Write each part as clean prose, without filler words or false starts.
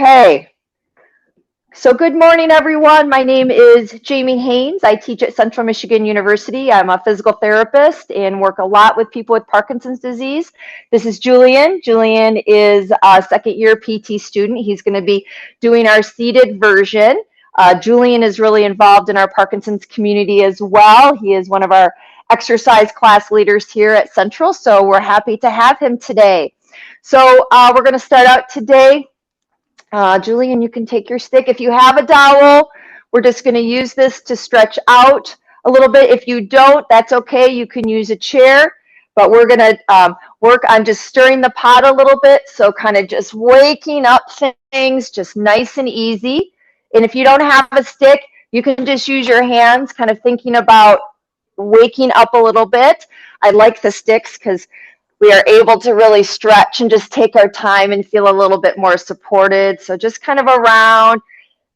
Okay, so good morning, everyone. My name is Jamie Haines. I teach at Central Michigan University. I'm a physical therapist and work a lot with people with Parkinson's disease. This is Julian. Julian is a second-year PT student. He's going to be doing our seated version. Julian is really involved in our Parkinson's community as well. He is one of our exercise class leaders here at Central, so we're happy to have him today. So we're going to start out today. Julian, you can take your stick. If you have a dowel, we're just going to use this to stretch out a little bit. If you don't, that's okay. You can use a chair, but we're going to work on just stirring the pot a little bit. So kind of just waking up things, just nice and easy. And if you don't have a stick, you can just use your hands, kind of thinking about waking up a little bit. I like the sticks because we are able to really stretch and just take our time and feel a little bit more supported. So just kind of around,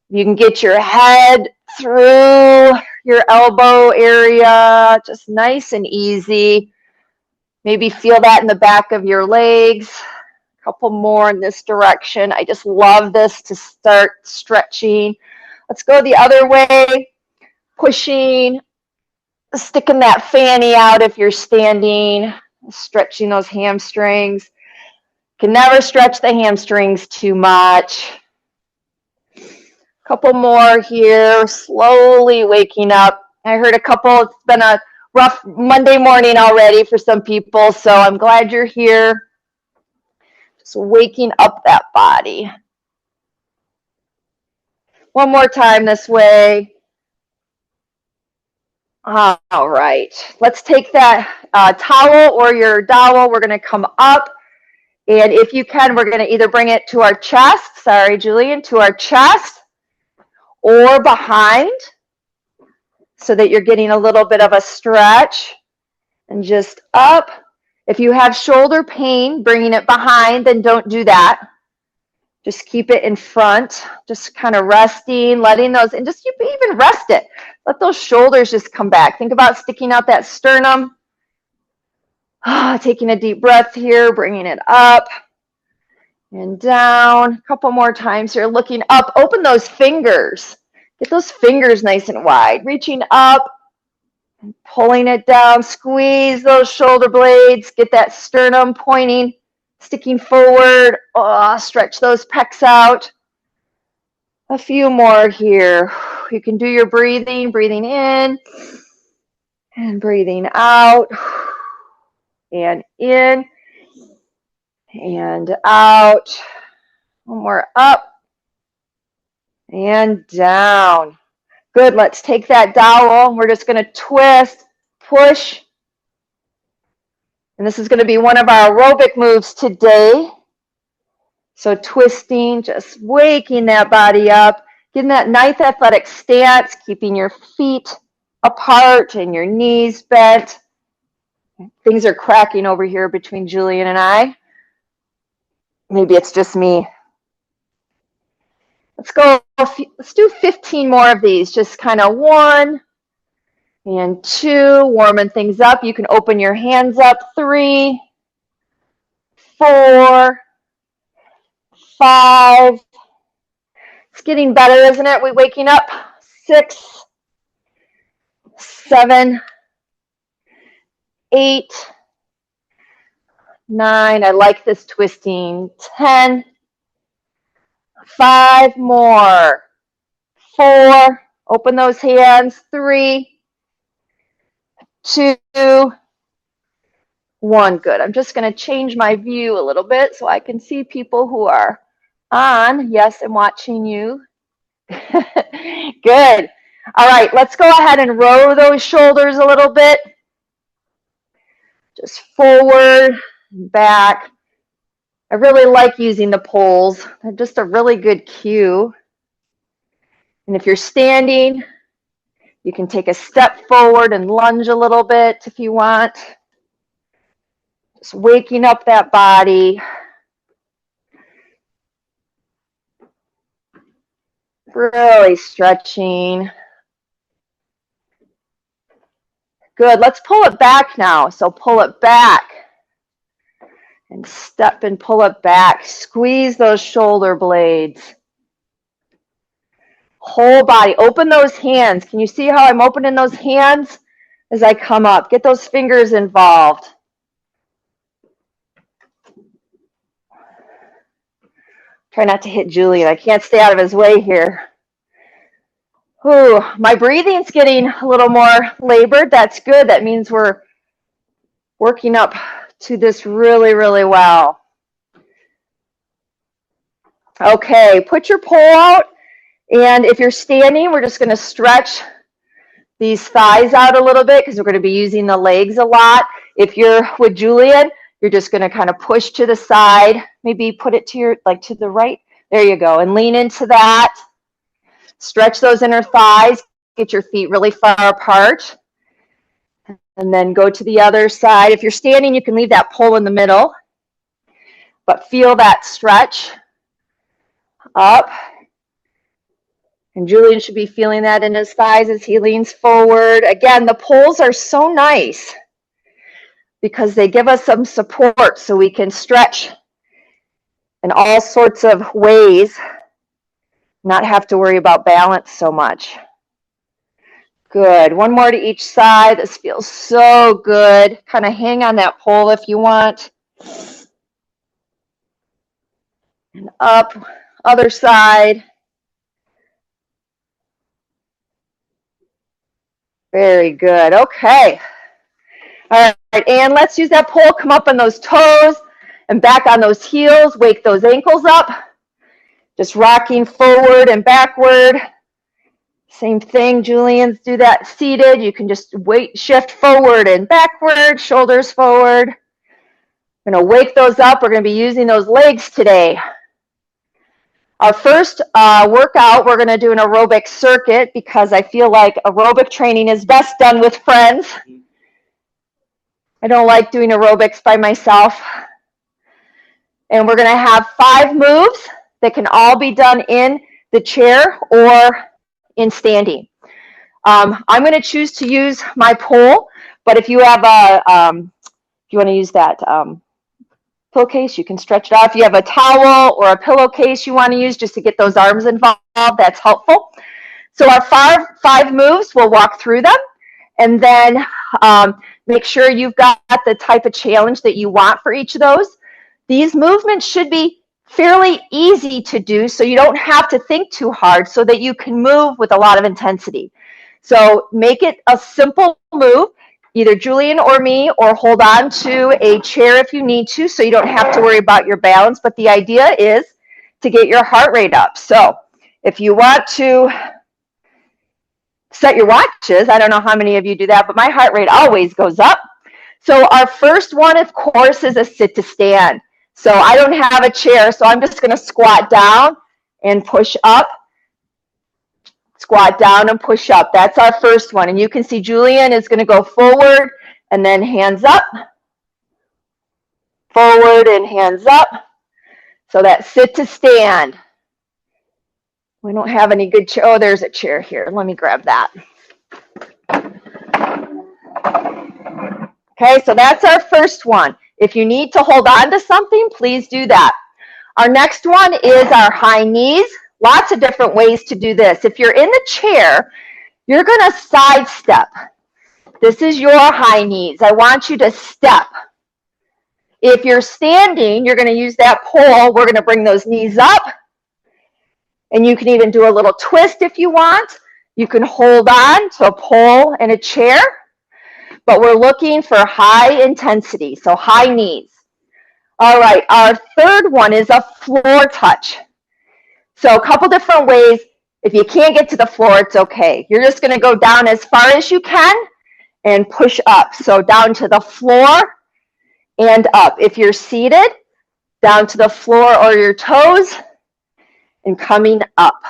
you can get your head through your elbow area, just nice and easy. Maybe feel that in the back of your legs. A couple more in this direction. I just love this to start stretching. Let's go the other way, pushing, sticking that fanny out if you're standing. Stretching those hamstrings. Can never stretch the hamstrings too much. Couple more here, slowly waking up. I heard a couple, it's been a rough Monday morning already for some people, so I'm glad you're here. Just waking up that body. One more time this way. All right, let's take that towel or your dowel. We're going to come up, and if you can, we're going to either bring it to our chest, sorry, Julian, to our chest, or behind, so that you're getting a little bit of a stretch, and just up. If you have shoulder pain, bringing it behind, then don't do that. Just keep it in front, just kind of resting, letting those, and just you even rest it. Let those shoulders just come back. Think about sticking out that sternum. Taking a deep breath here, bringing it up and down. A couple more times here, looking up. Open those fingers. Get those fingers nice and wide. Reaching up and pulling it down. Squeeze those shoulder blades. Get that sternum pointing. Sticking forward, stretch those pecs out. A few more here. You can do your breathing in and breathing out and in and out. One more up and down. Good, let's take that dowel. We're just going to twist, push. And this is going to be one of our aerobic moves today. So twisting, just waking that body up, getting that nice athletic stance, keeping your feet apart and your knees bent. Things are cracking over here between Julian and I. Maybe it's just me. Let's do 15 more of these, just kind of 1 and 2, warming things up. You can open your hands up. 3, 4, 5. It's getting better, isn't it? We're waking up. 6, 7, 8, 9. I like this twisting. 10. 5 more. 4. Open those hands. 3, 2, 1. Good. I'm just going to change my view a little bit so I can see people who are on. Yes, I'm watching you. Good. All right, let's go ahead and row those shoulders a little bit. Just forward and back. I really like using the poles. They're just a really good cue. And if you're standing, you can take a step forward and lunge a little bit if you want. Just waking up that body. Really stretching. Good. Let's pull it back now. So pull it back And step and pull it back. Squeeze those shoulder blades. Whole body. Open those hands. Can you see how I'm opening those hands as I come up? Get those fingers involved. Try not to hit Julian. I can't stay out of his way here. Ooh, my breathing's getting a little more labored. That's good. That means we're working up to this really, really well. Okay, put your pole out. And if you're standing, we're just going to stretch these thighs out a little bit because we're going to be using the legs a lot. If you're with Julian, you're just going to kind of push to the side. Maybe put it to your, like to the right. There you go. And lean into that. Stretch those inner thighs. Get your feet really far apart. And then go to the other side. If you're standing, you can leave that pole in the middle. But feel that stretch up. And Julian should be feeling that in his thighs as he leans forward. Again, the poles are so nice because they give us some support so we can stretch in all sorts of ways, not have to worry about balance so much. Good. One more to each side. This feels so good. Kind of hang on that pole if you want. And up, other side. Very good. Okay. All right, and let's use that pole. Come up on those toes and back on those heels. Wake those ankles up. Just rocking forward and backward. Same thing, Julian's do that seated. You can just shift forward and backward, shoulders forward. We're going to wake those up. We're going to be using those legs today. Our first workout, we're going to do an aerobic circuit because I feel like aerobic training is best done with friends. I don't like doing aerobics by myself. And we're going to have 5 moves that can all be done in the chair or in standing. I'm going to choose to use my pole, but if you have if you want to use that pillowcase, you can stretch it out. If you have a towel or a pillowcase you want to use just to get those arms involved, that's helpful. So our five moves, we'll walk through them, and then make sure you've got the type of challenge that you want for each of those. These movements should be fairly easy to do, so you don't have to think too hard, so that you can move with a lot of intensity. So make it a simple move, either Julian or me, or hold on to a chair if you need to, so you don't have to worry about your balance. But the idea is to get your heart rate up. So if you want to set your watches, I don't know how many of you do that, but my heart rate always goes up. So our first one, of course, is a sit to stand. So I don't have a chair, so I'm just going to squat down and push up. Squat down and push up. That's our first one. And you can see Julian is going to go forward and then hands up. Forward and hands up. So that's sit to stand. We don't have any good chair. Oh, there's a chair here. Let me grab that. Okay, so that's our first one. If you need to hold on to something, please do that. Our next one is our high knees. Lots of different ways to do this. If you're in the chair, you're going to sidestep. This is your high knees. I want you to step. If you're standing, you're going to use that pole. We're going to bring those knees up. And you can even do a little twist if you want. You can hold on to a pole and a chair. But we're looking for high intensity, so high knees. All right, our third one is a floor touch. So a couple different ways. If you can't get to the floor, it's okay. You're just going to go down as far as you can and push up. So down to the floor and up. If you're seated, down to the floor or your toes and coming up.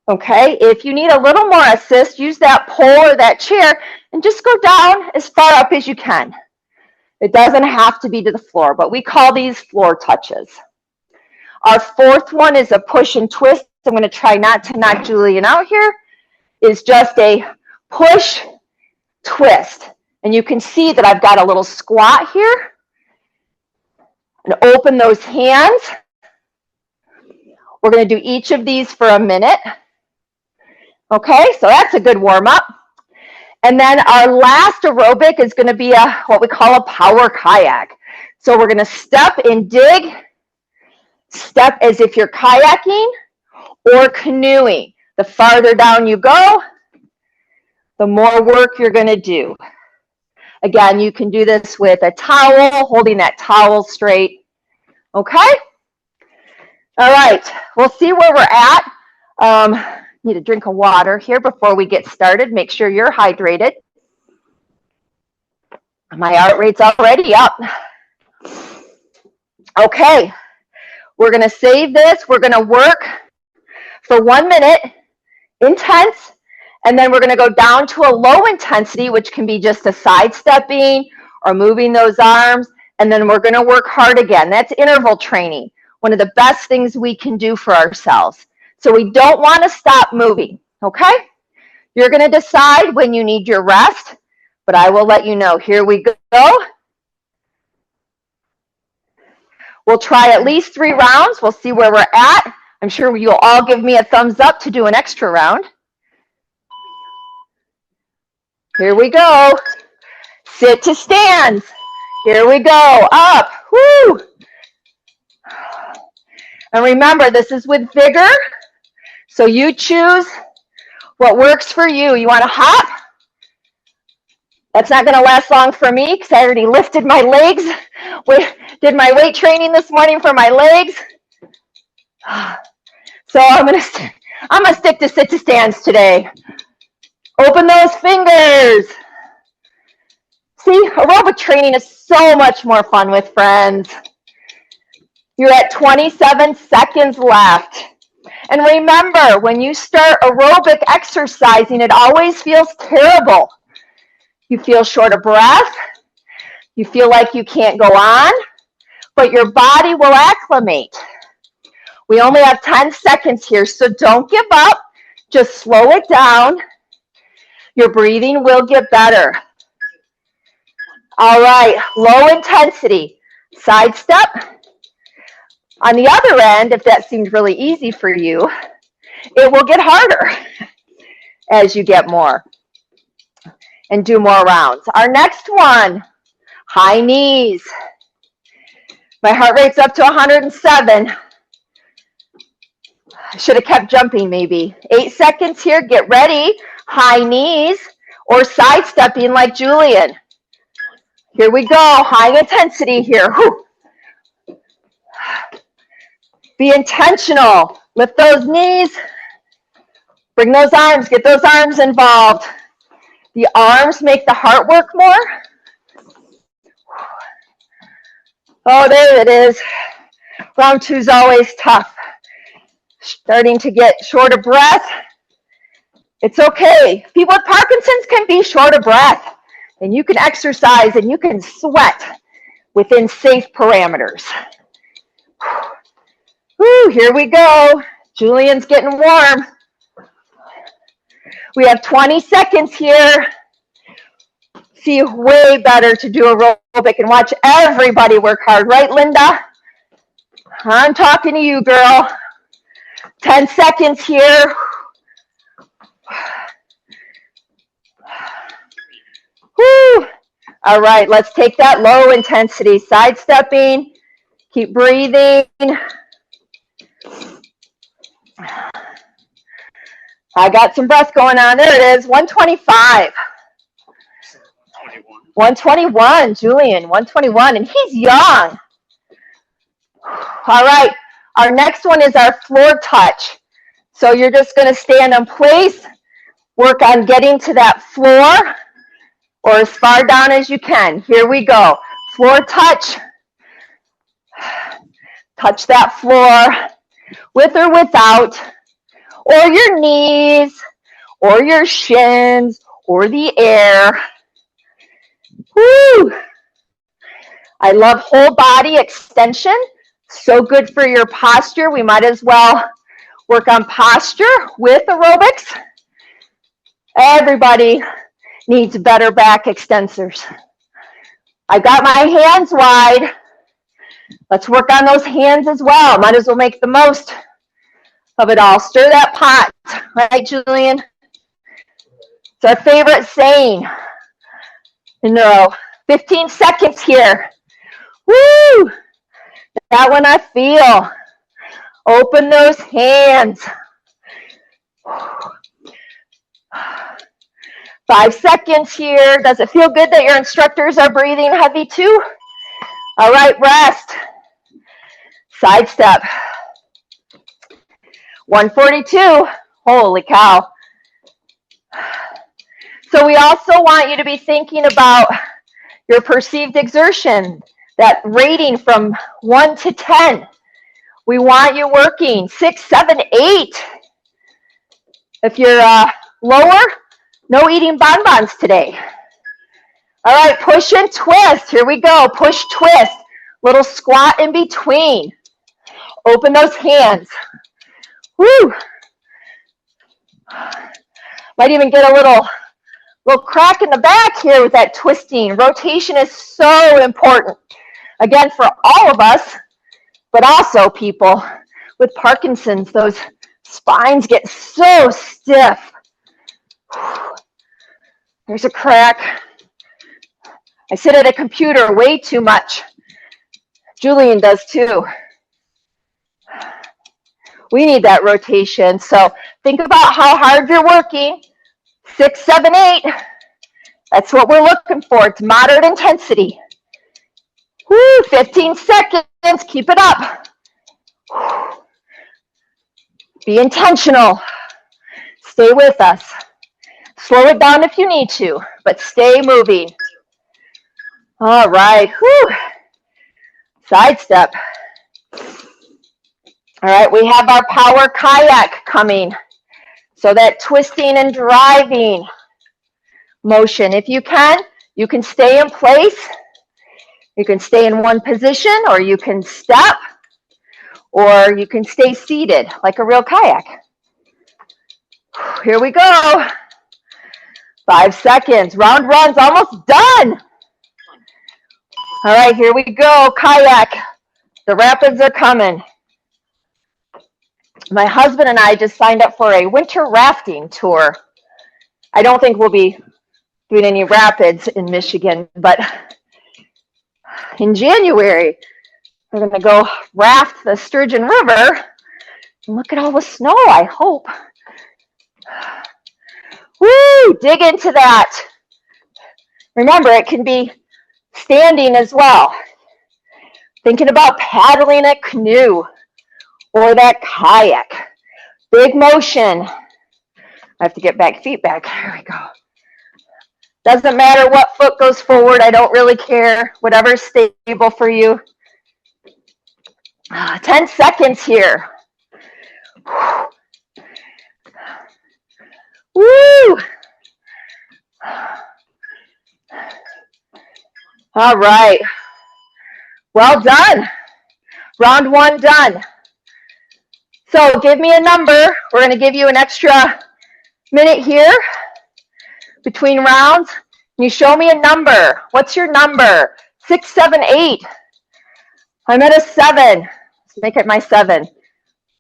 Okay, if you need a little more assist, use that pole or that chair and just go down as far up as you can. It doesn't have to be to the floor, but we call these floor touches. Our fourth one is a push and twist. I'm going to try not to knock Julian out here. Is just a push, twist. And you can see that I've got a little squat here And open those hands. We're going to do each of these for a minute. Okay, so that's a good warm-up. And then our last aerobic is going to be what we call a power kayak. So we're going to step and dig, step as if you're kayaking or canoeing. The farther down you go, the more work you're going to do. Again, you can do this with a towel, holding that towel straight. Okay? All right, we'll see where we're at. Need a drink of water here before we get started. Make sure you're hydrated. My heart rate's already up. Okay, we're going to save this. We're going to work for 1 minute, intense, and then we're going to go down to a low intensity, which can be just a sidestepping or moving those arms, and then we're going to work hard again. That's interval training, one of the best things we can do for ourselves. So we don't want to stop moving, okay? You're going to decide when you need your rest, but I will let you know. Here we go. We'll try at least 3 rounds. We'll see where we're at. I'm sure you'll all give me a thumbs up to do an extra round. Here we go. Sit to stands. Here we go. Up. Woo. And remember, this is with vigor. So you choose what works for you. You want to hop? That's not going to last long for me because I already lifted my legs. Did my weight training this morning for my legs. So I'm gonna stick to sit to stands today. Open those fingers. See, aerobic training is so much more fun with friends. You're at 27 seconds left. And remember, when you start aerobic exercising, it always feels terrible. You feel short of breath. You feel like you can't go on, but your body will acclimate. We only have 10 seconds here, so don't give up. Just slow it down. Your breathing will get better. All right, low intensity. Side step. On the other end, if that seemed really easy for you, it will get harder as you get more and do more rounds. Our next one, high knees. My heart rate's up to 107. I should have kept jumping maybe. 8 seconds here, get ready. High knees or side stepping like Julian. Here we go, high intensity here. Whew. Be intentional. Lift those knees. Bring those arms, get those arms involved. The arms make the heart work more. Oh, there it is. Round 2 is always tough. Starting to get short of breath. It's okay. People with Parkinson's can be short of breath. And you can exercise and you can sweat within safe parameters. Whew, here we go. Julian's getting warm. We have 20 seconds here. See, way better to do aerobic and watch everybody work hard. Right, Linda? I'm talking to you, girl. 10 seconds here. Whew. All right, let's take that low intensity. Sidestepping. Keep breathing. I got some breath going on. There it is, 125. 121, Julian, 121, and he's young. All right, our next one is our floor touch. So you're just going to stand in place, work on getting to that floor or as far down as you can. Here we go. Floor touch. Touch that floor with or without, or your knees, or your shins, or the air. Woo! I love whole body extension. So good for your posture. We might as well work on posture with aerobics. Everybody needs better back extensors. I got my hands wide. Let's work on those hands as well. Might as well make the most of it all. Stir that pot, right, Julian? It's our favorite saying in neuro. 15 seconds here. Woo! That one I feel. Open those hands. 5 seconds here. Does it feel good that your instructors are breathing heavy too? All right, rest. Side step. 142. Holy cow. So we also want you to be thinking about your perceived exertion, that rating from 1 to 10. We want you working 6, 7, 8. If you're lower, no eating bonbons today. All right, push and twist. Here we go. Push, twist. Little squat in between. Open those hands. Woo. Might even get a little crack in the back here with that twisting. Rotation is so important. Again, for all of us, but also people with Parkinson's, those spines get so stiff. There's a crack. I sit at a computer way too much. Julian does too. We need that rotation. So think about how hard you're working. 6, 7, 8. That's what we're looking for. It's moderate intensity. Woo, 15 seconds. Keep it up. Be intentional. Stay with us. Slow it down if you need to, but stay moving. All right. Whew. Side step. All right, we have our power kayak coming. So that twisting and driving motion. If you can stay in place. You can stay in one position, or you can step, or you can stay seated like a real kayak. Here we go. 5 seconds. Round one's almost done. All right, here we go. Kayak. The rapids are coming. My husband and I just signed up for a winter rafting tour. I don't think we'll be doing any rapids in Michigan, but in January, we're going to go raft the Sturgeon River and look at all the snow, I hope. Woo! Dig into that. Remember, it can be standing as well. Thinking about paddling a canoe or that kayak. Big motion. I have to get back, feet back. Here we go. Doesn't matter what foot goes forward. I don't really care. Whatever's stable for you. 10 seconds here. Woo! All right. Well done. Round one done. So give me a number. We're going to give you an extra minute here between rounds. You show me a number. What's your number? 6, 7, 8. I'm at a 7. Let's make it my 7.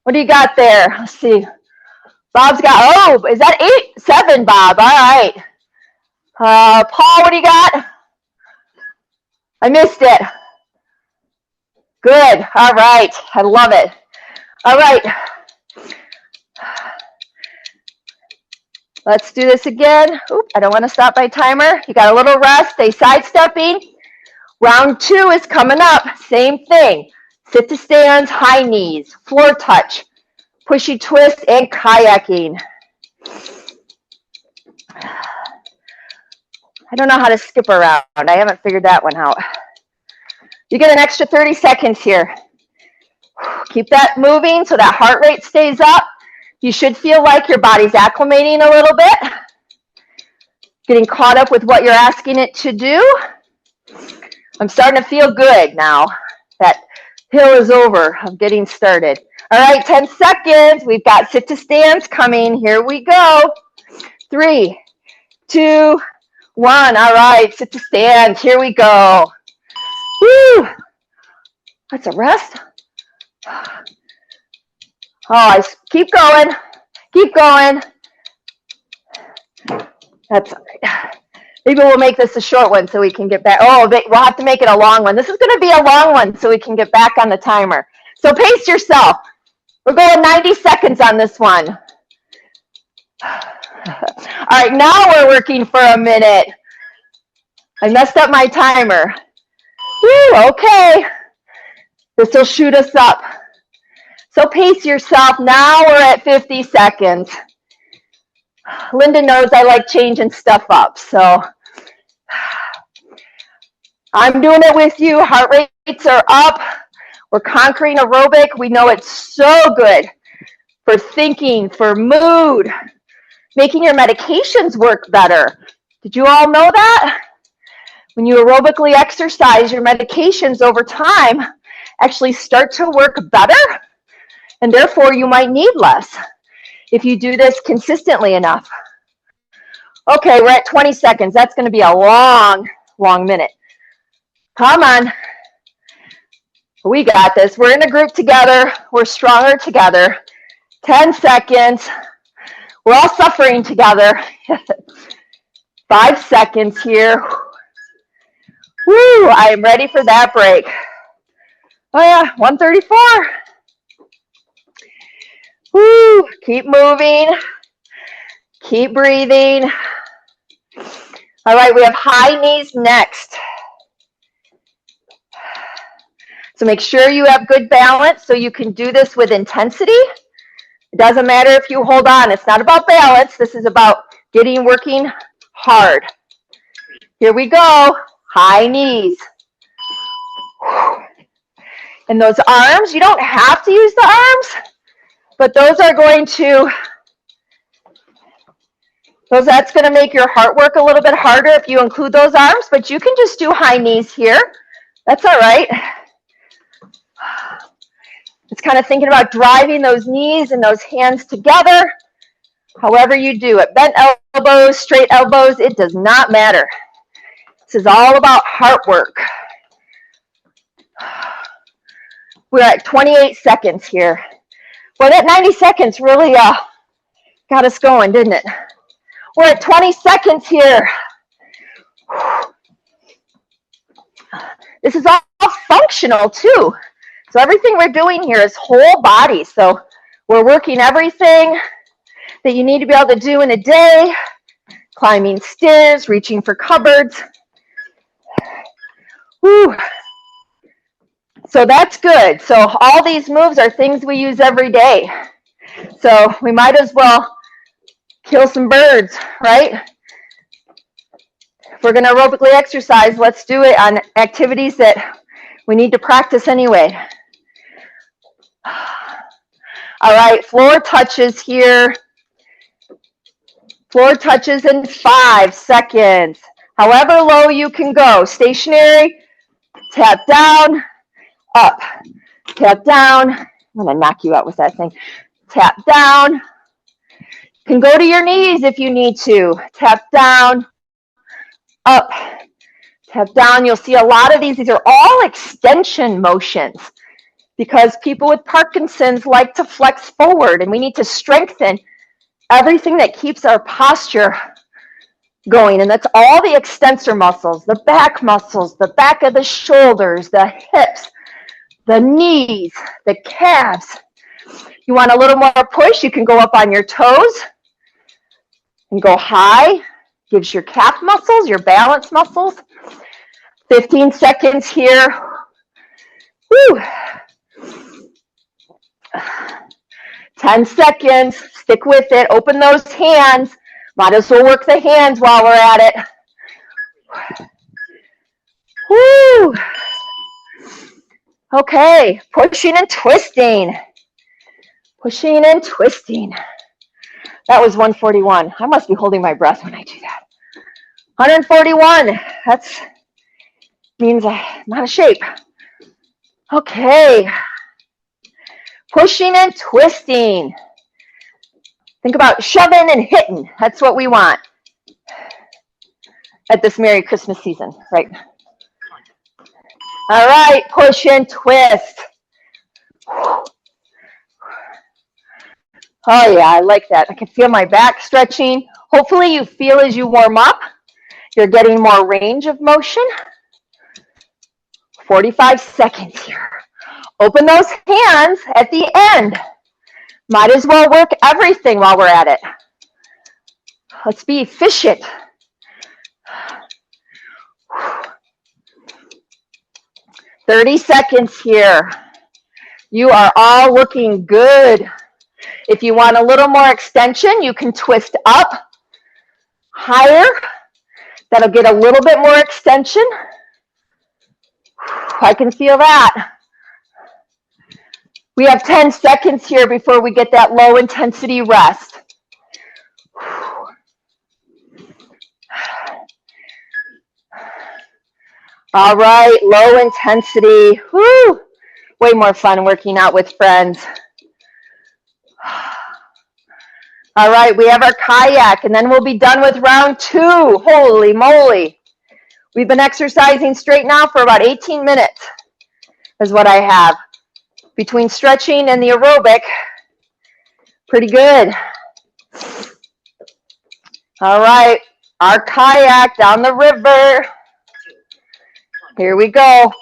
What do you got there? Let's see. Bob's got, oh, is that 8? 7, Bob. All right. Paul, what do you got? I missed it. Good. All right. I love it. All right. Let's do this again. Oop, I don't want to stop my timer. You got a little rest. Stay sidestepping. Round 2 is coming up. Same thing. Sit to stands, high knees, floor touch, pushy twist, and kayaking. I don't know how to skip around. I haven't figured that one out. You get an extra 30 seconds here. Keep that moving so that heart rate stays up. You should feel like your body's acclimating a little bit. Getting caught up with what you're asking it to do. I'm starting to feel good now. That hill is over of getting started. All right, 10 seconds. We've got sit to stands coming. Here we go. 3, 2, 1. All right, sit to stands. Here we go. Woo! That's a rest. Oh, keep going. Keep going. That's all right. Maybe we'll make this a short one so we can get back. Oh, we'll have to make it a long one. This is going to be a long one so we can get back on the timer. So pace yourself. We're going 90 seconds on this one. All right, now we're working for a minute. I messed up my timer. Woo, okay. This will shoot us up. So pace yourself. Now we're at 50 seconds. Linda knows I like changing stuff up, so I'm doing it with you. Heart rates are up. We're conquering aerobic. We know it's so good for thinking, for mood, making your medications work better. Did you all know that? When you aerobically exercise, your medications over time actually start to work better, and therefore you might need less if you do this consistently enough. Okay, we're at 20 seconds. That's going to be a long, long minute. Come on. We got this. We're in a group together. We're stronger together. 10 seconds. We're all suffering together. 5 seconds here. Woo, I am ready for that break. Oh yeah, 134. Woo, keep moving. Keep breathing. All right, we have high knees next. So make sure you have good balance so you can do this with intensity. It doesn't matter if you hold on. It's not about balance. This is about working hard. Here we go. High knees. And those arms, you don't have to use the arms, but those are going to, that's going to make your heart work a little bit harder if you include those arms, but you can just do high knees here. That's all right. It's kind of thinking about driving those knees and those hands together. However you do it. Bent elbows, straight elbows, it does not matter. This is all about heart work. We're at 28 seconds here. Well, that 90 seconds really got us going, didn't it? We're at 20 seconds here. This is all functional too. So everything we're doing here is whole body. So we're working everything that you need to be able to do in a day. Climbing stairs, reaching for cupboards. Whew. So that's good. So all these moves are things we use every day. So we might as well kill some birds, right? If we're going to aerobically exercise, let's do it on activities that we need to practice anyway. All right, floor touches here. Floor touches in 5 seconds. However low you can go. Stationary, tap down, up, tap down. I'm going to knock you out with that thing. Tap down. You can go to your knees if you need to. Tap down, up, tap down. You'll see a lot of these. These are all extension motions because people with Parkinson's like to flex forward, and we need to strengthen everything that keeps our posture going. And that's all the extensor muscles, the back muscles, the back of the shoulders, the hips, the knees, the calves. You want a little more push, you can go up on your toes and go high. Gives your calf muscles, your balance muscles. 15 seconds here. Woo. 10 seconds. Stick with it. Open those hands. Might as well work the hands while we're at it. Woo. Okay. Pushing and twisting. Pushing and twisting. That was 141. I must be holding my breath when I do that. 141. That's means I'm out of shape. Okay. Pushing and twisting. Think about shoving and hitting. That's what we want at this Merry Christmas season, right? All right, push and twist. Oh yeah, I like that. I can feel my back stretching. Hopefully you feel as you warm up, you're getting more range of motion. 45 seconds here. Open those hands at the end. Might as well work everything while we're at it. Let's be efficient. 30 seconds here. You are all looking good. If you want a little more extension, you can twist up higher. That'll get a little bit more extension. I can feel that. We have 10 seconds here before we get that low intensity rest. All right, low intensity. Woo! Way more fun working out with friends. All right, we have our kayak, and then we'll be done with round 2. Holy moly. We've been exercising straight now for about 18 minutes is what I have. Between stretching and the aerobic, pretty good. All right, our kayak down the river. Here we go.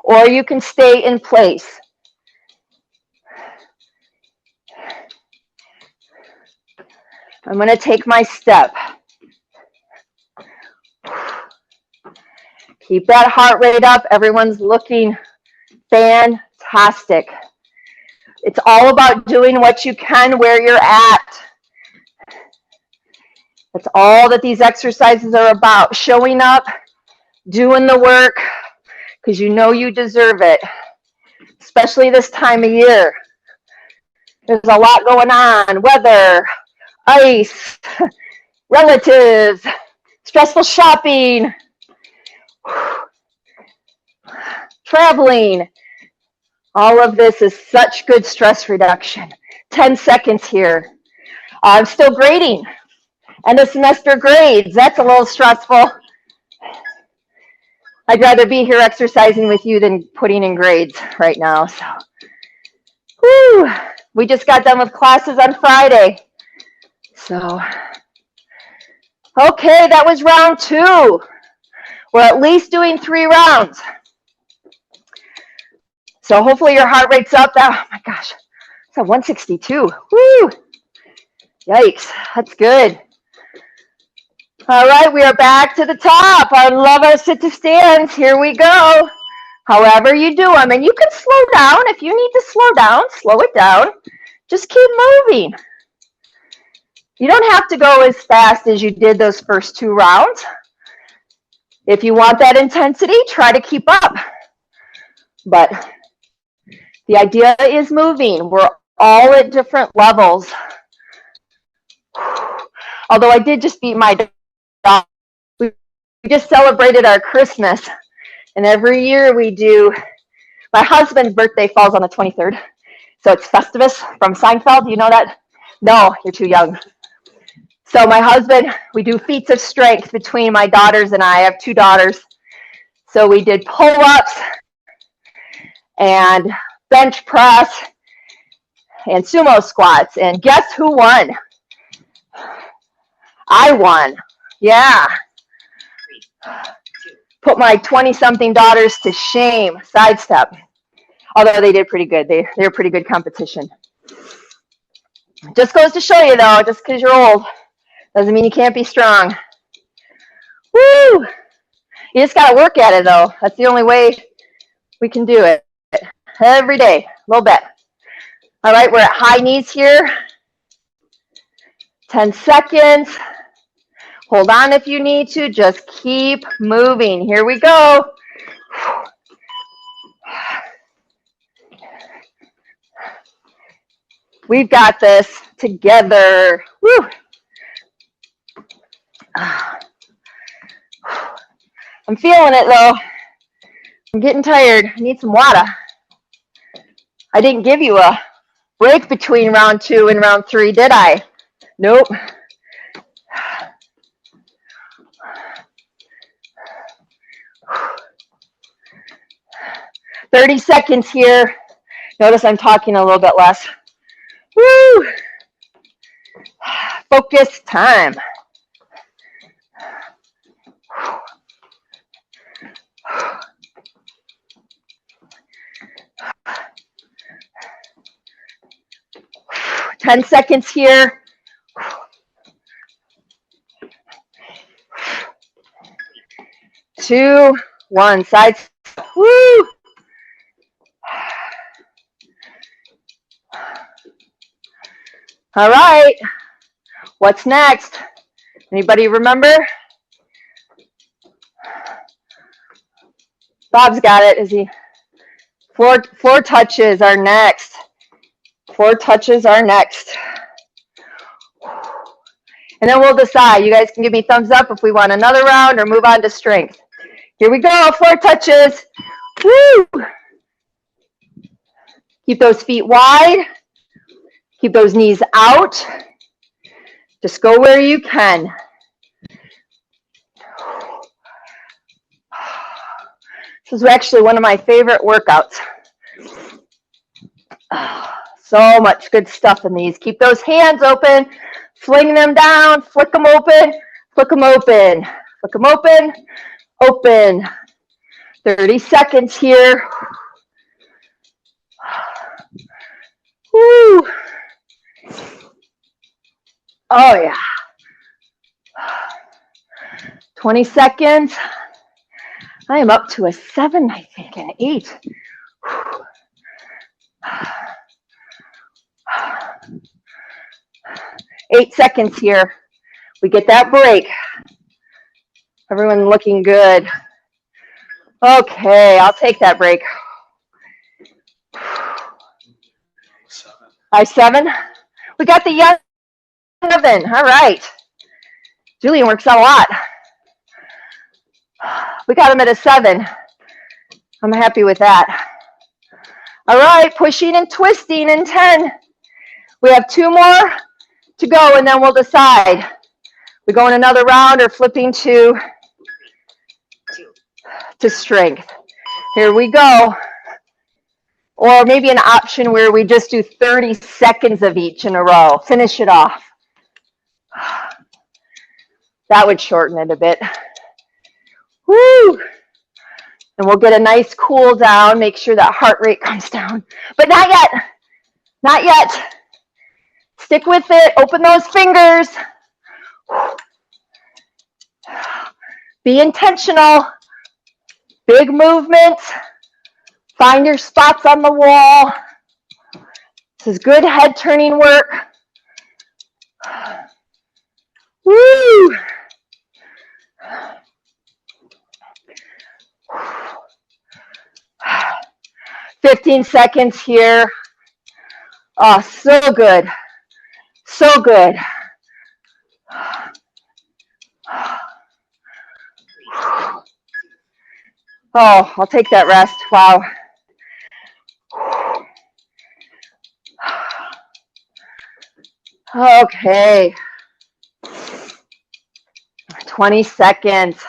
Or you can stay in place. I'm going to take my step. Keep that heart rate up. Everyone's looking fantastic. It's all about doing what you can where you're at. That's all that these exercises are about. Showing up, doing the work, because you know you deserve it, especially this time of year. There's a lot going on. Weather, ice, relatives, stressful shopping, traveling. All of this is such good stress reduction. 10 seconds here. I'm still grading. End of semester grades. That's a little stressful. I'd rather be here exercising with you than putting in grades right now. So, whew. We just got done with classes on Friday. So, okay, that was round 2. We're at least doing 3 rounds. So hopefully your heart rate's up. Oh my gosh, it's at 162. Woo! Yikes, that's good. All right, we are back to the top. I love our sit to stands. Here we go. However you do them, and you can slow down. If you need to slow down, slow it down. Just keep moving. You don't have to go as fast as you did those first 2 rounds. If you want that intensity, try to keep up. But the idea is moving. We're all at different levels. Although I did just beat my dog. We just celebrated our Christmas. And every year we do, my husband's birthday falls on the 23rd. So it's Festivus from Seinfeld. You know that? No, you're too young. So my husband, we do feats of strength between my daughters and I. I have 2 daughters. So we did pull-ups and bench press and sumo squats. And guess who won? I won. Yeah. Put my 20-something daughters to shame. Sidestep. Although they did pretty good. They're pretty good competition. Just goes to show you, though, just because you're old doesn't mean you can't be strong. Woo! You just got to work at it, though. That's the only way we can do it. Every day, a little bit. All right, we're at high knees here. 10 seconds. Hold on if you need to. Just keep moving. Here we go. We've got this together. Woo! I'm feeling it, though. I'm getting tired. I need some water. I didn't give you a break between round 2 and round 3, did I? Nope. 30 seconds here. Notice I'm talking a little bit less. Woo! Focus time. Ten seconds here. 2, 1, side. Woo! All right. What's next? Anybody remember? Bob's got it. Is he? Floor touches are next. Floor touches are next. And then we'll decide. You guys can give me thumbs up if we want another round or move on to strength. Here we go. Floor touches. Woo! Keep those feet wide. Keep those knees out. Just go where you can. This is actually one of my favorite workouts. So much good stuff in these. Keep those hands open. Fling them down. Flick them open. Flick them open. Flick them open. Open. 30 seconds here. Woo. Oh, yeah. 20 seconds. I am up to a 7, I think, and 8. 8 seconds here. We get that break. Everyone looking good. Okay, I'll take that break. 7. We got the young 7. All right. Julian works out a lot. We got him at a 7. I'm happy with that. All right, pushing and twisting in 10. We have 2 more to go, and then we'll decide. We go in another round or flipping to strength. Here we go. Or maybe an option where we just do 30 seconds of each in a row. Finish it off. That would shorten it a bit. Woo! And we'll get a nice cool down. Make sure that heart rate comes down. But not yet. Not yet. Stick with it. Open those fingers. Be intentional. Big movements. Find your spots on the wall. This is good head turning work. Woo! "15 seconds here." Oh, so good. So good. Oh, I'll take that rest. Wow. Okay. 20 seconds.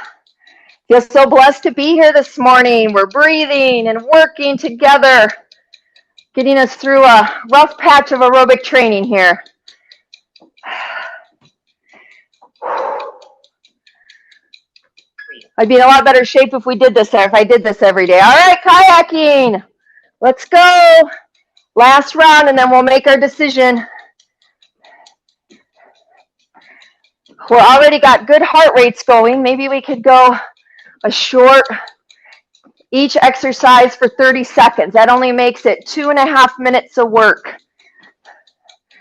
Feel so blessed to be here this morning. We're breathing and working together, getting us through a rough patch of aerobic training here. I'd be in a lot better shape if I did this every day. All right, kayaking. Let's go. Last round, and then we'll make our decision. We're already got good heart rates going. Maybe we could go a short, each exercise for 30 seconds. That only makes it 2.5 minutes of work.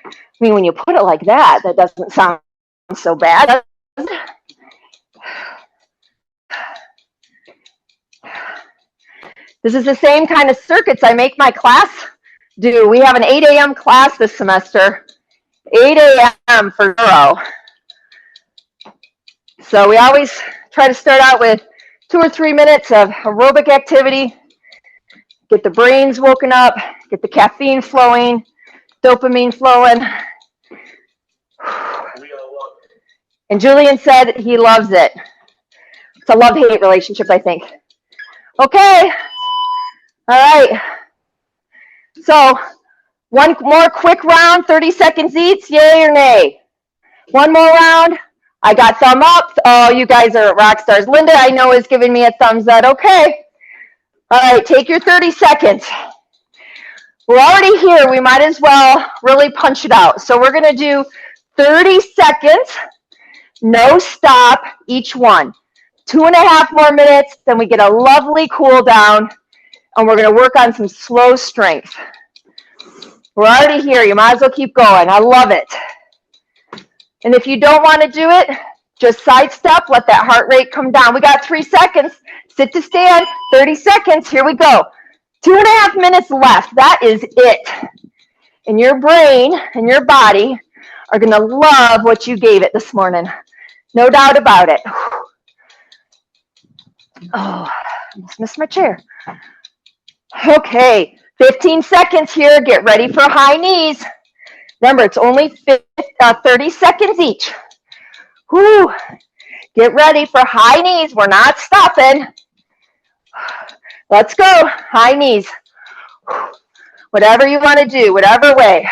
I mean, when you put it like that, that doesn't sound so bad, does it? This is the same kind of circuits I make my class do. We have an 8 a.m. class this semester. 8 a.m. for neuro. So we always try to start out with 2 or 3 minutes of aerobic activity, get the brains woken up, get the caffeine flowing, dopamine flowing. And Julian said he loves it. It's a love-hate relationship, I think. Okay, All right. So one more quick round, 30 seconds each, yay or nay? One more round. I got thumb up. Oh, you guys are rock stars. Linda, I know, is giving me a thumbs up. Okay. All right, take your 30 seconds. We're already here. We might as well really punch it out. So we're going to do 30 seconds, no stop, each one. 2.5 more minutes, then we get a lovely cool down, and we're going to work on some slow strength. We're already here. You might as well keep going. I love it. And if you don't want to do it, just sidestep, let that heart rate come down. We got 3 seconds. Sit to stand, 30 seconds. Here we go. 2.5 minutes left. That is it. And your brain and your body are going to love what you gave it this morning. No doubt about it. Oh, I almost missed my chair. Okay, 15 seconds here. Get ready for high knees. Remember, it's only 30 seconds each. Whew. Get ready for high knees. We're not stopping. Let's go. High knees. Whatever you want to do, whatever way.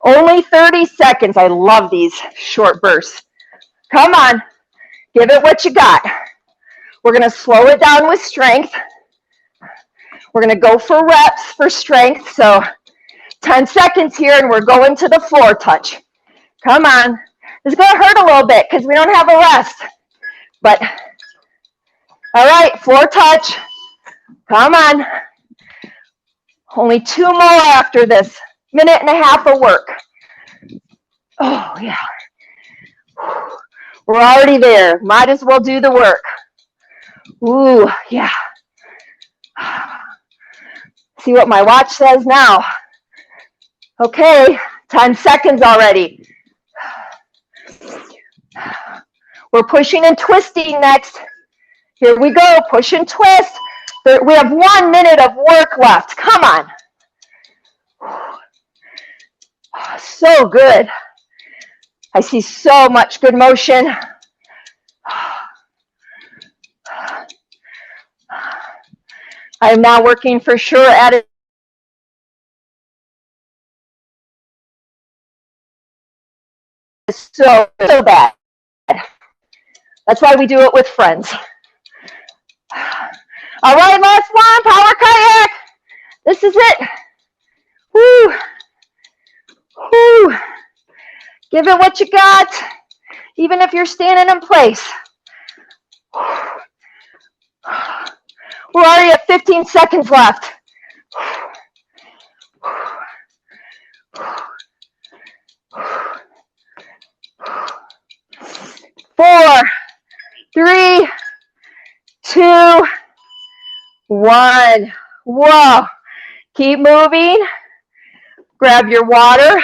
Only 30 seconds. I love these short bursts. Come on. Give it what you got. We're going to slow it down with strength. We're going to go for reps for strength. So 10 seconds here, and we're going to the floor touch. Come on. This is going to hurt a little bit because we don't have a rest. But, all right, floor touch. Come on. Only 2 more after this. 1.5 minutes of work. Oh, yeah. We're already there. Might as well do the work. Ooh, yeah. See what my watch says now. Okay, 10 seconds already. We're pushing and twisting next. Here we go, push and twist. We have 1 minute of work left. Come on. So good. I see so much good motion. I am now working for sure at it. So bad. That's why we do it with friends. All right, last one, power kayak. This is it. Woo. Woo. Give it what you got, even if you're standing in place. We're already at 15 seconds left. 4, 3, 2, 1. Whoa. Keep moving. Grab your water.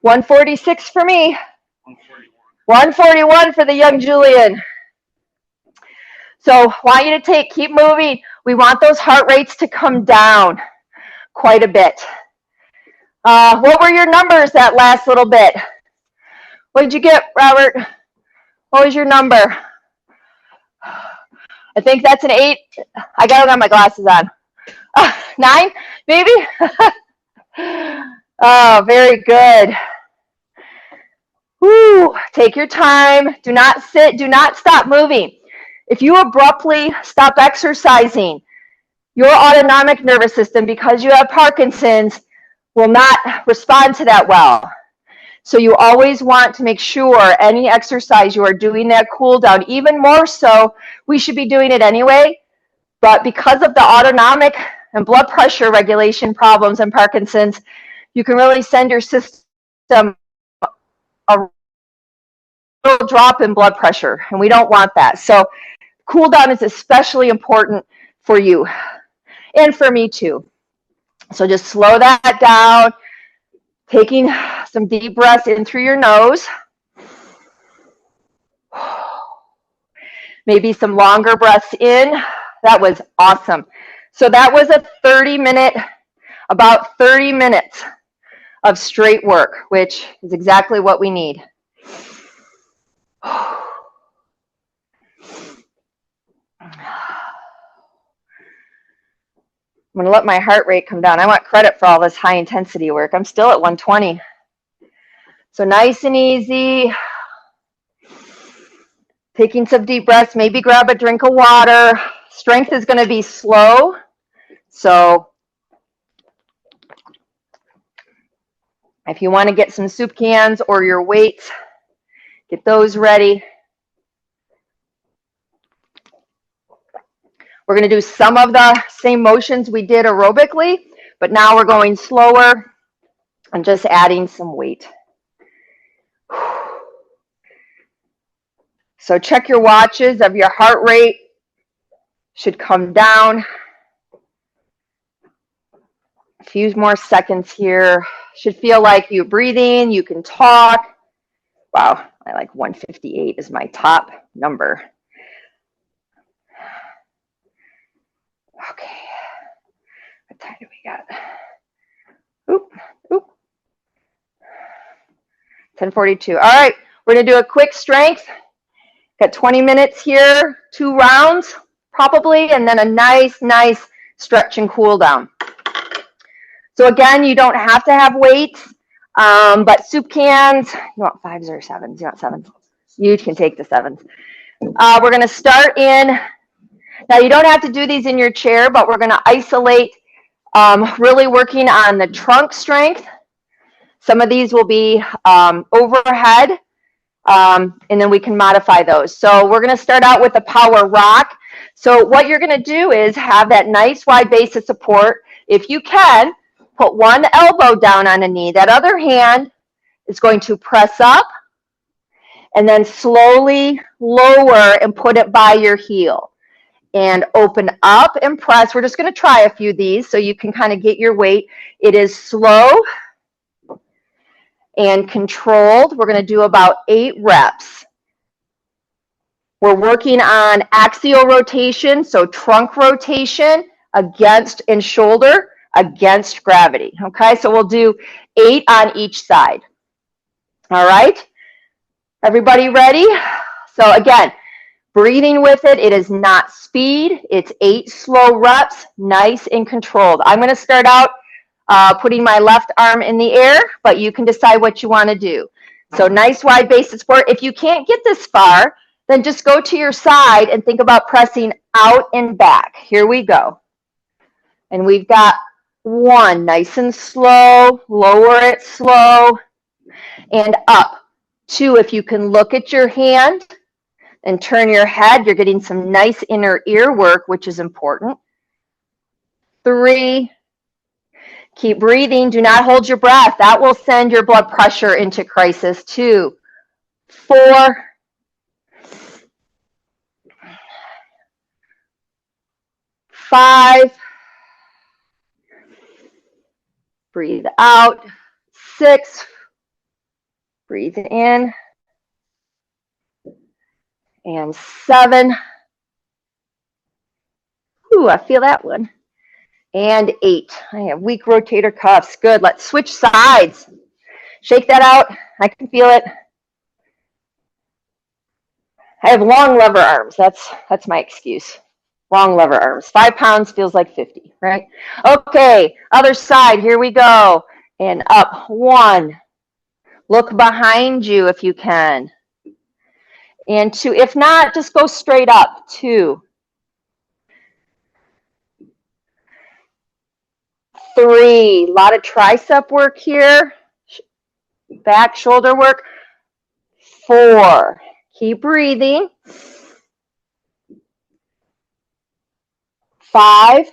146 for me. 141 for the young Julian. So want you to keep moving. We want those heart rates to come down quite a bit. What were your numbers that last little bit? What did you get, Robert? What was your number? I think that's an 8. I got my glasses on. 9, maybe? Oh, very good. Woo. Take your time. Do not sit. Do not stop moving. If you abruptly stop exercising, your autonomic nervous system, because you have Parkinson's, will not respond to that well. So you always want to make sure any exercise you are doing that cool down. Even more so, we should be doing it anyway. But because of the autonomic and blood pressure regulation problems in Parkinson's, you can really send your system a little drop in blood pressure, and we don't want that. So cool down is especially important for you and for me too. So just slow that down, taking some deep breaths in through your nose. Maybe some longer breaths in. That was awesome. So that was about 30 minutes of straight work, which is exactly what we need. I'm gonna let my heart rate come down. I want credit for all this high intensity work. I'm still at 120. So nice and easy. Taking some deep breaths, maybe grab a drink of water. Strength is gonna be slow. So if you wanna get some soup cans or your weights, get those ready. We're going to do some of the same motions we did aerobically, but now we're going slower and just adding some weight. So check your watches of your heart rate. Should come down. A few more seconds here. Should feel like you're breathing, you can talk. Wow, I like 158 is my top number. Okay, what time do we got? Oop, oop. 10:42. All right, we're gonna do a quick strength. Got 20 minutes here, 2 rounds probably, and then a nice stretch and cool down. So again, you don't have to have weights, but soup cans, you want 5s or 7s? You want 7s? You can take the 7s. We're gonna start in. Now, you don't have to do these in your chair, but we're going to isolate, really working on the trunk strength. Some of these will be overhead, and then we can modify those. So we're going to start out with the power rock. So what you're going to do is have that nice wide base of support. If you can, put one elbow down on a knee. That other hand is going to press up and then slowly lower and put it by your heel. And open up and press. We're just going to try a few of these so you can kind of get your weight. It is slow and controlled. We're going to do about 8 reps. We're working on axial rotation, so trunk rotation against and shoulder against gravity. Okay, so we'll do 8 on each side. All right, everybody ready? So again, breathing with it, it is not speed. It's 8 slow reps, nice and controlled. I'm going to start out putting my left arm in the air, but you can decide what you want to do. So nice wide base of support. If you can't get this far, then just go to your side and think about pressing out and back. Here we go. And we've got 1, nice and slow, lower it slow, and up. 2, if you can look at your hand and turn your head, you're getting some nice inner ear work, which is important. 3, keep breathing. Do not hold your breath. That will send your blood pressure into crisis. 2, 4, 5, breathe out. 6, breathe in. And 7. Ooh, I feel that one. And 8. I have weak rotator cuffs. Good. Let's switch sides. Shake that out. I can feel it. I have long lever arms. That's my excuse. Long lever arms. 5 pounds feels like 50, right? Okay, other side. Here we go. And up. 1. Look behind you if you can. And 2. If not, just go straight up. 2. 3. A lot of tricep work here. Back shoulder work. 4. Keep breathing. 5.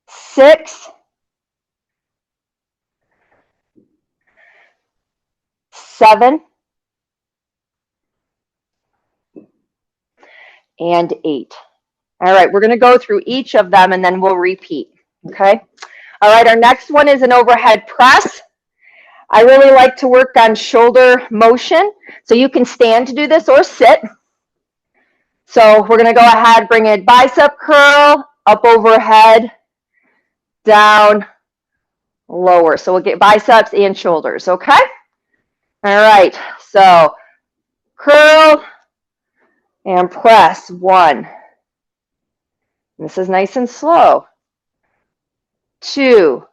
6. 7. And 8. All right, we're going to go through each of them and then we'll repeat. Okay. All right, our next one is an overhead press. I really like to work on shoulder motion. So you can stand to do this or sit. So we're going to go ahead, bring a bicep curl, up overhead, down, lower. So we'll get biceps and shoulders, okay? All right, so curl And press. 1. This is nice and slow. 2.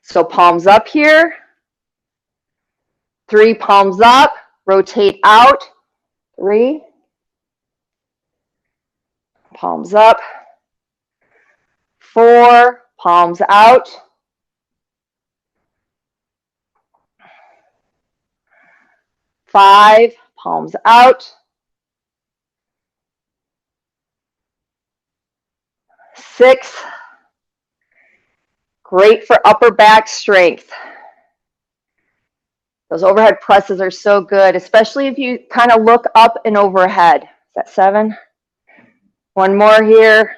So palms up here. 3, palms up. Rotate out. 3. Palms up. 4, palms out. 5, palms out. 6, great for upper back strength. Those overhead presses are so good, especially if you kind of look up and overhead. Is that 7? One more here.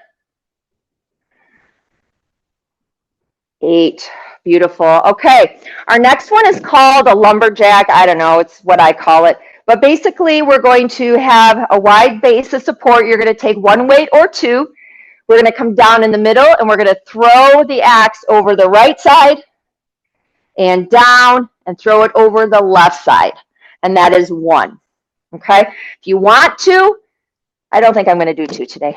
8. Beautiful. Okay, our next one is called a lumberjack. I don't know, it's what I call it. But basically, we're going to have a wide base of support. You're going to take 1 weight or 2. We're going to come down in the middle, and we're going to throw the axe over the right side and down and throw it over the left side. And that is 1. Okay? If you want to, I don't think I'm going to do 2 today.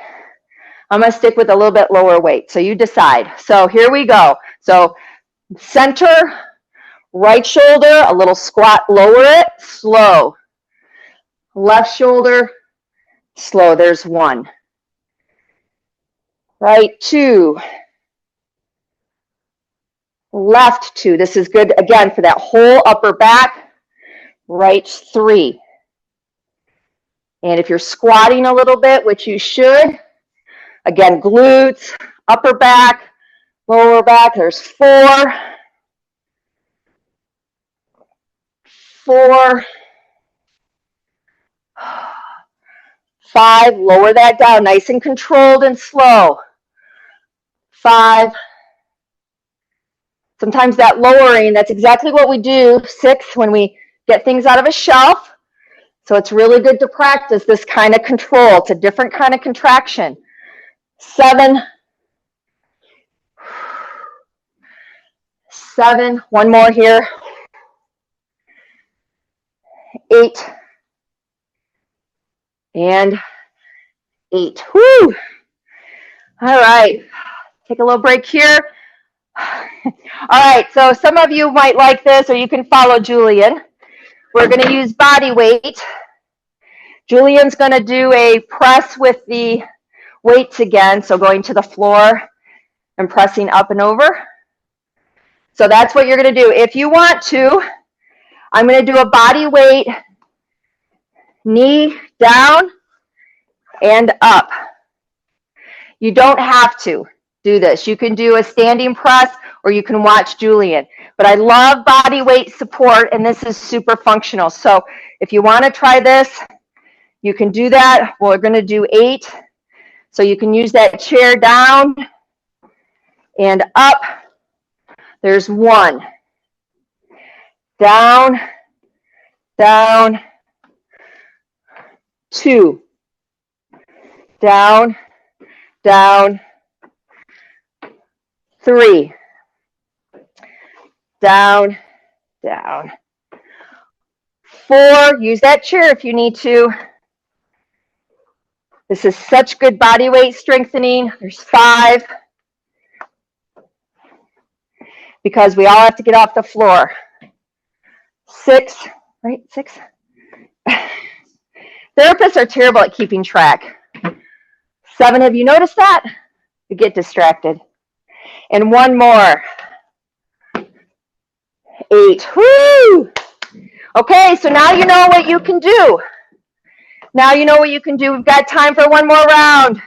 I'm going to stick with a little bit lower weight. So you decide. So here we go. So center, right shoulder, a little squat, lower it, slow. Left shoulder, slow. There's 1. Right, 2. Left, 2. This is good, again, for that whole upper back. Right, 3. And if you're squatting a little bit, which you should, again, glutes, upper back, lower back. There's 4. 4. 5. Lower that down, nice and controlled and slow. 5. Sometimes that lowering, that's exactly what we do. 6, when we get things out of a shelf. So it's really good to practice this kind of control. It's a different kind of contraction. 7. 7. One more here. 8. And 8. Woo! All right. Take a little break here. All right, so some of you might like this, or you can follow Julian. We're going to use body weight. Julian's going to do a press with the weights again, so going to the floor and pressing up and over. So that's what you're going to do. If you want to, I'm going to do a body weight, knee down and up. You don't have to do this. You can do a standing press, or you can watch Julian. But I love body weight support, and this is super functional. So if you want to try this, you can do that. We're going to do 8. So you can use that chair down and up. There's 1. Down, down. 2. Down, down. 3. Down, down. 4, use that chair if you need to. This is such good body weight strengthening. There's 5. Because we all have to get off the floor. 6, right? 6. Therapists are terrible at keeping track. 7, have you noticed that? You get distracted. And 1 more. 8. Woo! Okay, so now you know what you can do. Now you know what you can do. We've got time for 1 more round.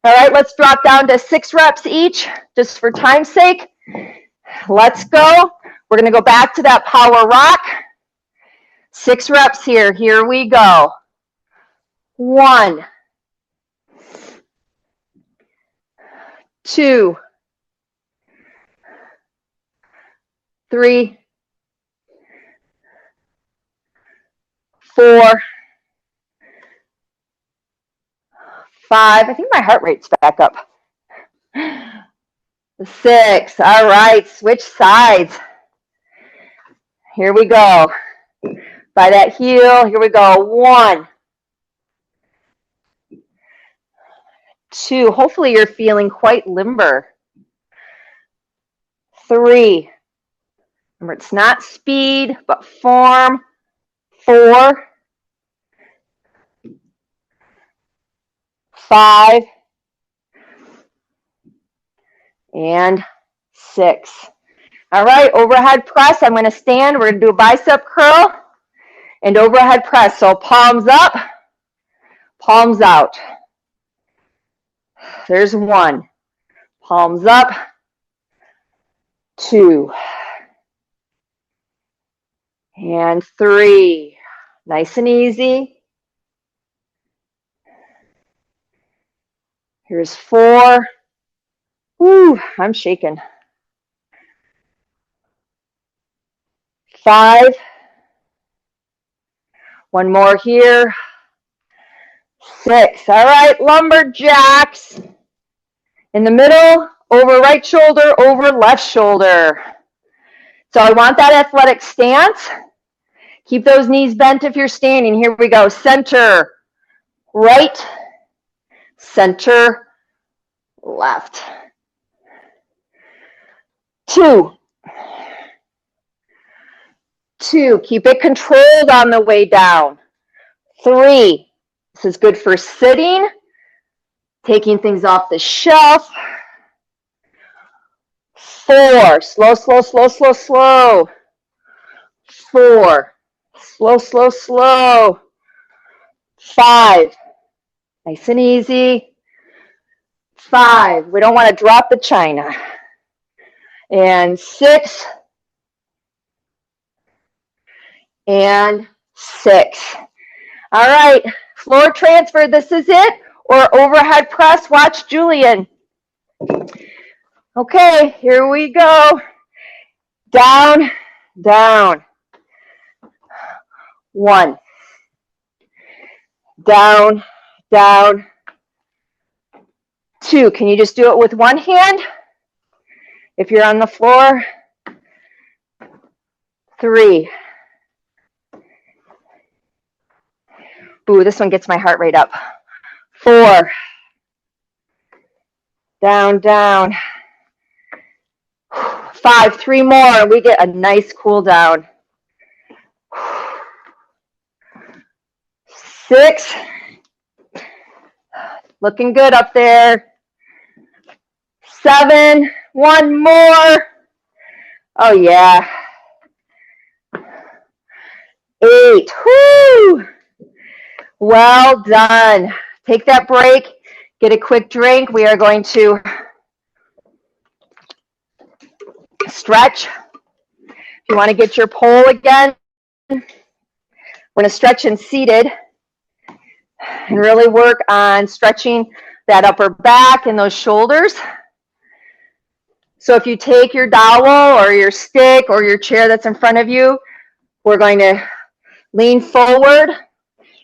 All right, let's drop down to 6 reps each, just for time's sake. Let's go. We're going to go back to that power rock. 6 reps here. Here we go. 1. 2. 3. 4. 5. I think my heart rate's back up. 6. All right, switch sides. Here we go. by that heel. Here we go. 1, 2. Hopefully you're feeling quite limber. 3. Remember, it's not speed, but form. 4, 5, and 6. All right, overhead press. I'm going to stand. We're going to do a bicep curl and overhead press. So palms up, palms out. There's 1. Palms up. 2. And 3. Nice and easy. Here's 4. Ooh, I'm shaking. 5. 1 more here. 6. All right, lumberjacks. In the middle, over right shoulder, over left shoulder. So I want that athletic stance. Keep those knees bent if you're standing. Here we go. Center, right, center, left. 2. 2. Keep it controlled on the way down. 3. This is good for sitting, taking things off the shelf. 4. Slow, slow, slow, slow, slow. 4. Slow, slow, slow. 5. Nice and easy. 5. We don't want to drop the china. And 6. And 6. All right, floor transfer. This is it. Or overhead press. Watch Julian. Okay, here we go. Down, down. 1. Down, down. 2. Can you just do it with one hand? If you're on the floor. 3. Ooh, this one gets my heart rate up. 4. Down, down. 5. 3 more. We get a nice cool down. 6. Looking good up there. 7. 1 more. Oh, yeah. 8. Whoo! Well done. Take that break. Get a quick drink. We are going to stretch. If you want to get your pole again, we're going to stretch in seated and really work on stretching that upper back and those shoulders. So if you take your dowel or your stick or your chair that's in front of you, we're going to lean forward.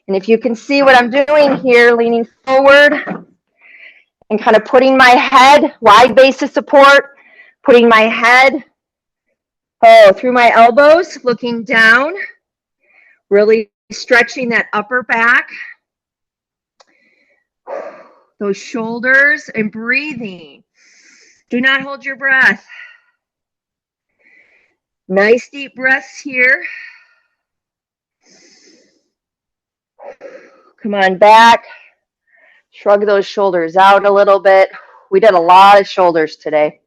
And if you can see what I'm doing here, leaning forward and kind of putting my head, wide base of support, putting my head through my elbows, looking down, really stretching that upper back, those shoulders, and breathing. Do not hold your breath. Nice deep breaths here. Come on back. Shrug those shoulders out a little bit. We did a lot of shoulders today.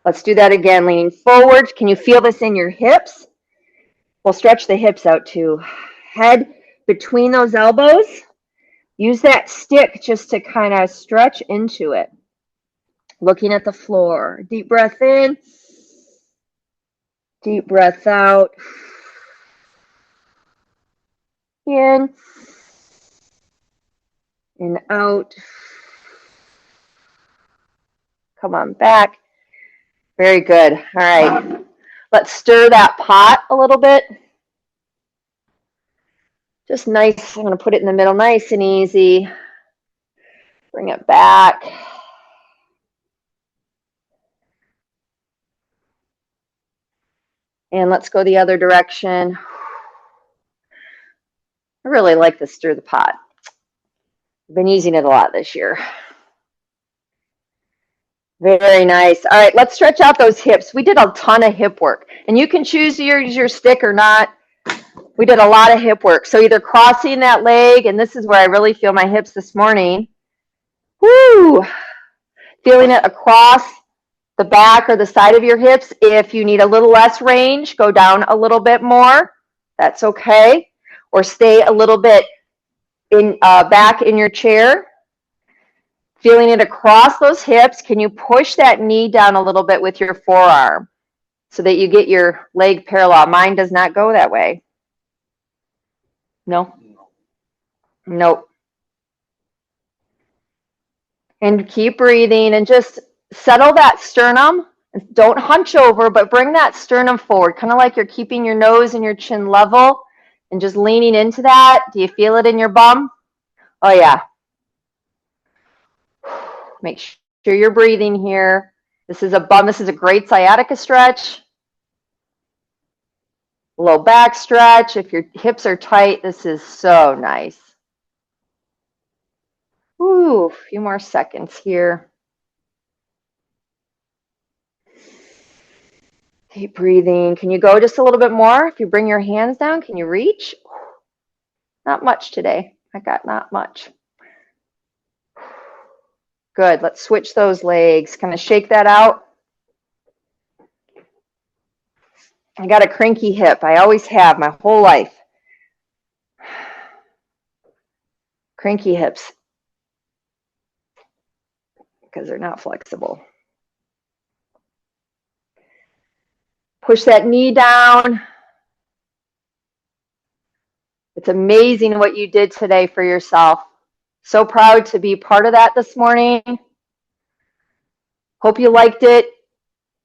Let's do that again, leaning forward. Can you feel this in your hips? We'll stretch the hips out too. Head between those elbows. Use that stick just to kind of stretch into it. Looking at the floor. Deep breath in. Deep breath out. In and out. Come on back. Very good. All right. Let's stir that pot a little bit. Just nice. I'm going to put it in the middle, nice and easy. Bring it back. And let's go the other direction. I really like the Stir the Pot. I've been using it a lot this year. Very nice. All right, let's stretch out those hips. We did a ton of hip work, and you can choose to use your stick or not. We did a lot of hip work. So either crossing that leg, and this is where I really feel my hips this morning. Woo! Feeling it across the back or the side of your hips. If you need a little less range, go down a little bit more. That's okay. Or stay a little bit in back in your chair. Feeling it across those hips. Can you push that knee down a little bit with your forearm so that you get your leg parallel? Mine does not go that way. No? Nope. And keep breathing and just settle that sternum. Don't hunch over, but bring that sternum forward, kind of like you're keeping your nose and your chin level and just leaning into that. Do you feel it in your bum? Oh, yeah. Make sure you're breathing here. This is a bum. This is a great sciatica stretch. Low back stretch. If your hips are tight, this is so nice. Ooh, a few more seconds here. Keep breathing. Can you go just a little bit more? If you bring your hands down, can you reach? Not much today. I got not much. Good. Let's switch those legs. Kind of shake that out. I got a cranky hip. I always have my whole life. Cranky hips because they're not flexible. Push that knee down. It's amazing what you did today for yourself. So proud to be part of that this morning. Hope you liked it.